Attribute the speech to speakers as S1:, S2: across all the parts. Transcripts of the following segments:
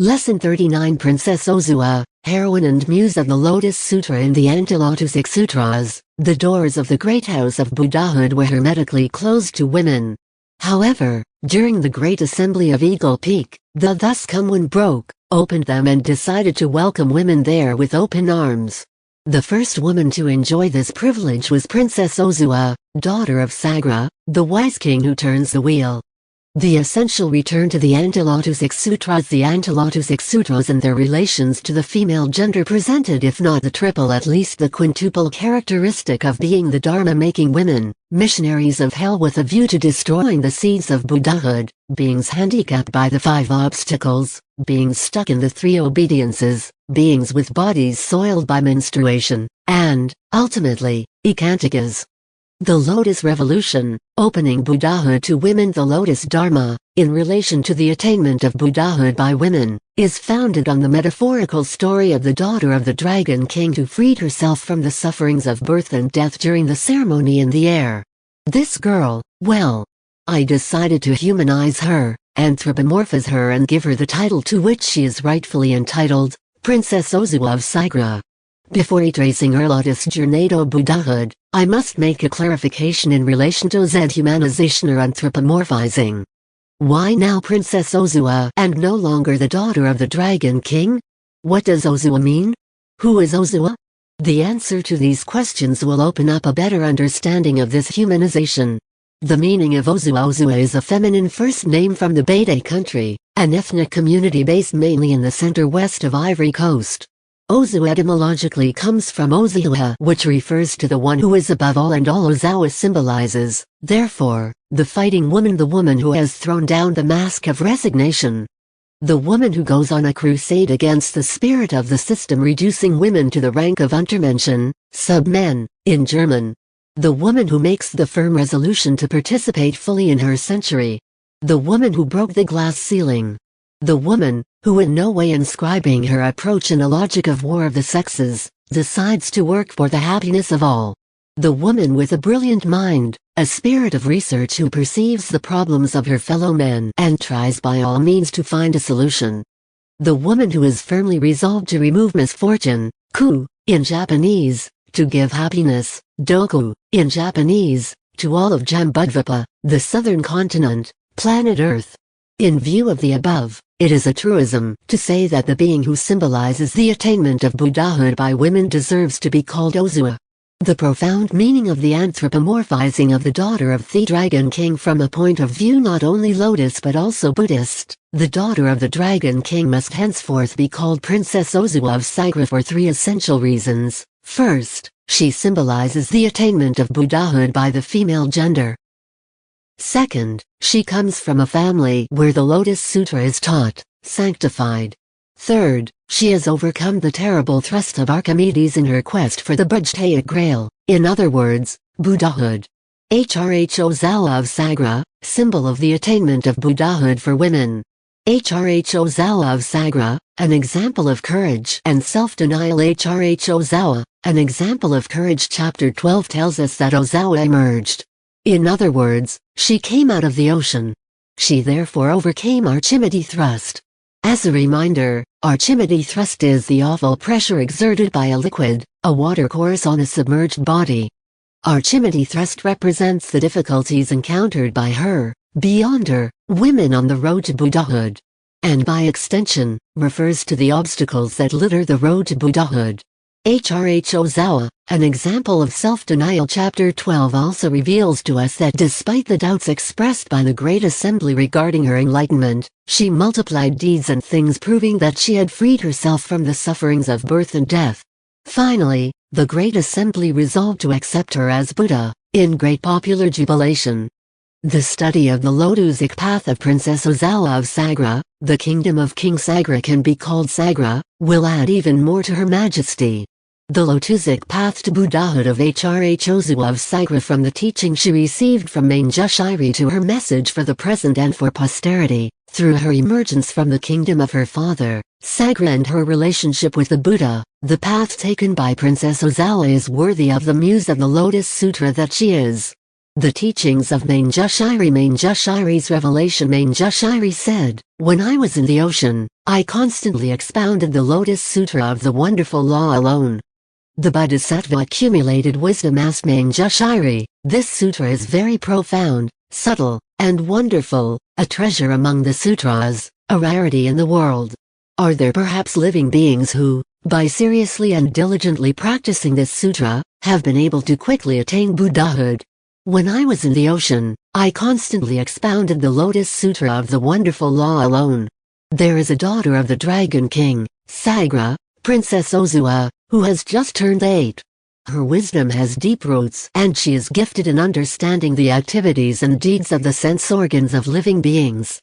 S1: Lesson 39 Princess Ozua, Heroin and Muse of the Lotus Sutra. In the anti-lotusic sutras, the doors of the great house of Buddhahood were hermetically closed to women. However, during the Great Assembly of Eagle Peak, the thus come one broke, opened them and decided to welcome women there with open arms. The first woman to enjoy this privilege was Princess Ozua, daughter of Sagara, the wise king who turns the wheel. The essential return to the anti-lotusic sutras. The anti-lotusic sutras and their relations to the female gender presented, if not the triple, at least the quintuple characteristic of being the dharma-making women, missionaries of hell with a view to destroying the seeds of Buddhahood, beings handicapped by the 5 obstacles, beings stuck in the 3 obediences, beings with bodies soiled by menstruation, and, ultimately, icchantikas. The Lotus Revolution, opening Buddhahood to women. The Lotus Dharma, in relation to the attainment of Buddhahood by women, is founded on the metaphorical story of the daughter of the Dragon King who freed herself from the sufferings of birth and death during the ceremony in the air. This girl, well, I decided to humanize her, anthropomorphize her and give her the title to which she is rightfully entitled, Princess Ozua of Sagara. Before retracing her Lotus journey to Buddhahood, I must make a clarification in relation to Z humanization or anthropomorphizing. Why now Princess Ozua and no longer the daughter of the Dragon King? What does Ozua mean? Who is Ozua? The answer to these questions will open up a better understanding of this humanization. The meaning of Ozua. Ozua is a feminine first name from the Bede country, an ethnic community based mainly in the center-west of Ivory Coast. Ozu etymologically comes from Ozua, which refers to the one who is above all, and all Ozawa symbolizes, therefore, the fighting woman, the woman who has thrown down the mask of resignation. The woman who goes on a crusade against the spirit of the system, reducing women to the rank of Untermenschen, sub-men, in German. The woman who makes the firm resolution to participate fully in her century. The woman who broke the glass ceiling. The woman, who in no way inscribing her approach in a logic of war of the sexes, decides to work for the happiness of all. The woman with a brilliant mind, a spirit of research, who perceives the problems of her fellow men and tries by all means to find a solution. The woman who is firmly resolved to remove misfortune, ku, in Japanese, to give happiness, doku, in Japanese, to all of Jambudvipa, the southern continent, planet Earth. In view of the above, it is a truism to say that the being who symbolizes the attainment of Buddhahood by women deserves to be called Ozua. The profound meaning of the anthropomorphizing of the daughter of the Dragon King from a point of view not only Lotus but also Buddhist, the daughter of the Dragon King must henceforth be called Princess Ozua of Sagara for 3 essential reasons. First, she symbolizes the attainment of Buddhahood by the female gender. Second, she comes from a family where the Lotus Sutra is taught, sanctified. Third, she has overcome the terrible thrust of Archimedes in her quest for the Buddhaic Grail, in other words, Buddhahood. Ozawa of Sagara, symbol of the attainment of Buddhahood for women. Ozawa of Sagara, an example of courage and self-denial. Ozawa, an example of courage. Chapter 12 tells us that Ozawa emerged. In other words, she came out of the ocean. She therefore overcame Archimedes thrust. As a reminder, Archimedes thrust is the awful pressure exerted by a liquid, a watercourse, on a submerged body. Archimedes thrust represents the difficulties encountered by her, beyond her, women on the road to Buddhahood. And by extension, refers to the obstacles that litter the road to Buddhahood. Ozawa, an example of self-denial. Chapter 12 also reveals to us that despite the doubts expressed by the Great Assembly regarding her enlightenment, she multiplied deeds and things proving that she had freed herself from the sufferings of birth and death. Finally, the Great Assembly resolved to accept her as Buddha, in great popular jubilation. The study of the Lotusic path of Princess Ozua of Sagara, the kingdom of King Sagara can be called Sagara, will add even more to her majesty. The Lotusic path to Buddhahood of Ozua of Sagara, from the teaching she received from Manjushri to her message for the present and for posterity, through her emergence from the kingdom of her father, Sagara, and her relationship with the Buddha, the path taken by Princess Ozua is worthy of the Muse of the Lotus Sutra that she is. The teachings of Manjushri's revelation. Manjushri said, "When I was in the ocean, I constantly expounded the Lotus Sutra of the wonderful law alone." The Bodhisattva accumulated wisdom. Asked Manjushri, "This sutra is very profound, subtle, and wonderful, a treasure among the sutras, a rarity in the world. Are there perhaps living beings who, by seriously and diligently practicing this sutra, have been able to quickly attain Buddhahood?" When I was in the ocean, I constantly expounded the Lotus Sutra of the wonderful law alone. There is a daughter of the Dragon King, Sagara, Princess Ozua, who has just turned 8. Her wisdom has deep roots and she is gifted in understanding the activities and deeds of the sense organs of living beings.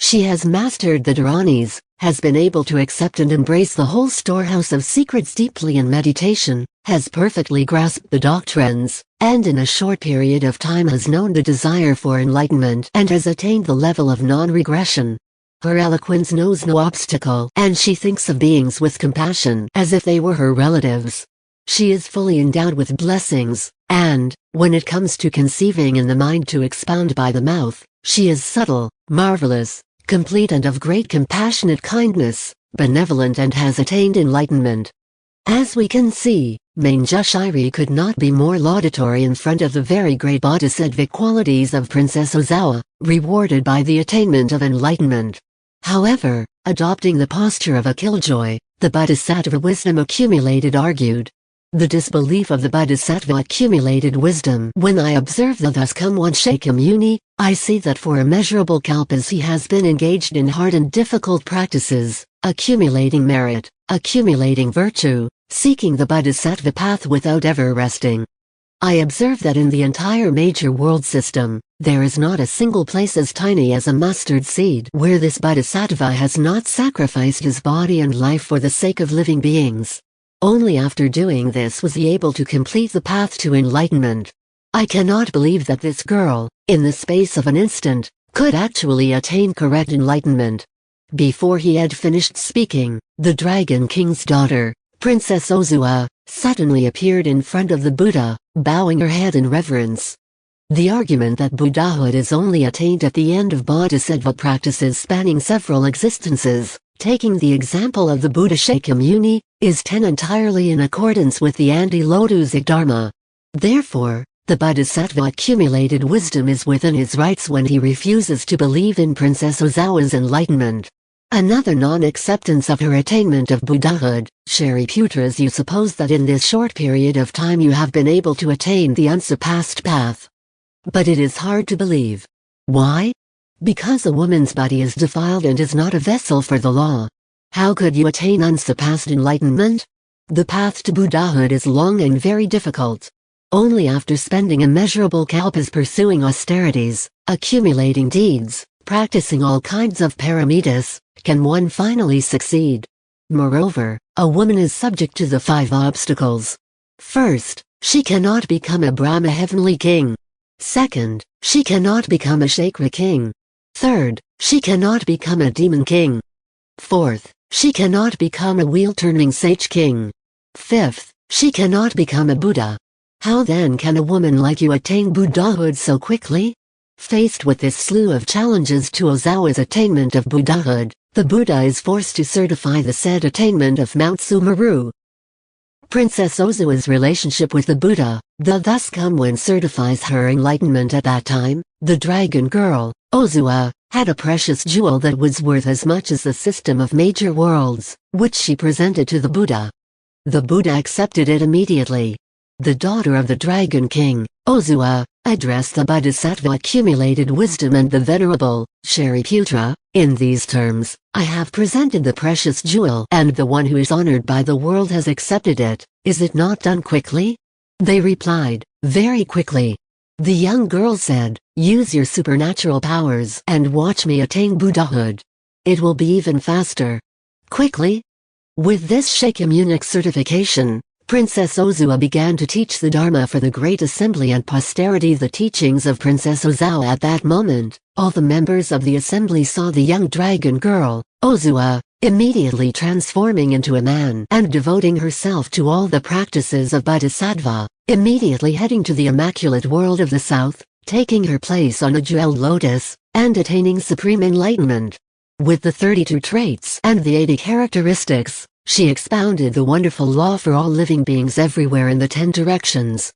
S1: She has mastered the dharanis, has been able to accept and embrace the whole storehouse of secrets deeply in meditation, has perfectly grasped the doctrines, and in a short period of time has known the desire for enlightenment and has attained the level of non-regression. Her eloquence knows no obstacle and she thinks of beings with compassion as if they were her relatives. She is fully endowed with blessings, and, when it comes to conceiving in the mind to expound by the mouth, she is subtle, marvelous, complete and of great compassionate kindness, benevolent and has attained enlightenment. As we can see, Manjushri could not be more laudatory in front of the very great bodhisattvic qualities of Princess Ozua, rewarded by the attainment of enlightenment. However, adopting the posture of a killjoy, the bodhisattva wisdom accumulated argued. The disbelief of the Bodhisattva accumulated wisdom. When I observe the thus come one Shakyamuni, I see that for immeasurable kalpas he has been engaged in hard and difficult practices, accumulating merit, accumulating virtue, seeking the Bodhisattva path without ever resting. I observe that in the entire major world system, there is not a single place as tiny as a mustard seed where this Bodhisattva has not sacrificed his body and life for the sake of living beings. Only after doing this was he able to complete the path to enlightenment. I cannot believe that this girl, in the space of an instant, could actually attain correct enlightenment. Before he had finished speaking, the Dragon King's daughter, Princess Ozua, suddenly appeared in front of the Buddha, bowing her head in reverence. The argument that Buddhahood is only attained at the end of bodhisattva practices spanning several existences, taking the example of the Buddha Shakyamuni, is entirely in accordance with the anti-lotusic dharma. Therefore, the bodhisattva accumulated wisdom is within his rights when he refuses to believe in Princess Ozua's enlightenment. Another non-acceptance of her attainment of Buddhahood. Shariputras, you suppose that in this short period of time you have been able to attain the unsurpassed path. But it is hard to believe. Why? Because a woman's body is defiled and is not a vessel for the law. How could you attain unsurpassed enlightenment? The path to Buddhahood is long and very difficult. Only after spending immeasurable kalpas pursuing austerities, accumulating deeds, practicing all kinds of paramitas, can one finally succeed. Moreover, a woman is subject to the 5 obstacles. First, she cannot become a Brahma heavenly king. Second, she cannot become a Shakra king. Third, she cannot become a demon king. Fourth, she cannot become a wheel-turning sage king. Fifth, she cannot become a Buddha. How then can a woman like you attain Buddhahood so quickly? Faced with this slew of challenges to Ozua's attainment of Buddhahood, the Buddha is forced to certify the said attainment of Mount Sumeru. Princess Ozua's relationship with the Buddha, the thus come one certifies her enlightenment at that time. The dragon girl, Ozua, had a precious jewel that was worth as much as the system of major worlds, which she presented to the Buddha. The Buddha accepted it immediately. The daughter of the Dragon King, Ozua, addressed the Bodhisattva accumulated wisdom and the venerable, Shariputra, in these terms: I have presented the precious jewel and the one who is honored by the world has accepted it. Is it not done quickly? They replied, very quickly. The young girl said, use your supernatural powers and watch me attain Buddhahood. It will be even faster. Quickly? With this Shakyamunic certification, Princess Ozua began to teach the Dharma for the great assembly and posterity. The teachings of Princess Ozua at that moment, all the members of the assembly saw the young dragon girl, Ozua, immediately transforming into a man and devoting herself to all the practices of Bodhisattva, immediately heading to the immaculate world of the south, taking her place on a jeweled lotus, and attaining supreme enlightenment. With the 32 traits and the 80 characteristics, she expounded the wonderful law for all living beings everywhere in the 10 directions.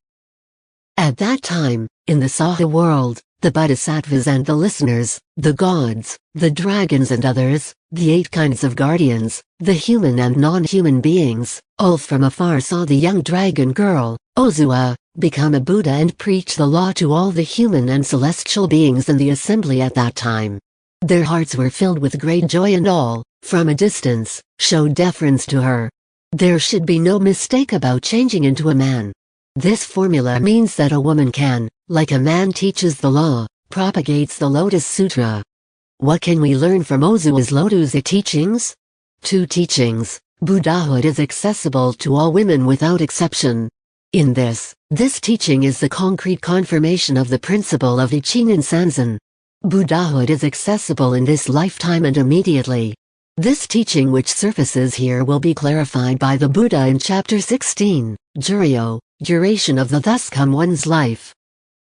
S1: At that time, in the Saha world, the bodhisattvas and the listeners, the gods, the dragons and others, the 8 kinds of guardians, the human and non-human beings, all from afar saw the young dragon girl, Ozua, become a Buddha and preach the law to all the human and celestial beings in the assembly at that time. Their hearts were filled with great joy and all, from a distance, showed deference to her. There should be no mistake about changing into a man. This formula means that a woman can, like a man teaches the law, propagates the Lotus Sutra. What can we learn from Ozua's Lotusic teachings? 2 teachings. Buddhahood is accessible to all women without exception. In this teaching is the concrete confirmation of the principle of icchantikas. Buddhahood is accessible in this lifetime and immediately. This teaching which surfaces here will be clarified by the Buddha in chapter 16, Juryo, duration of the thus come one's life.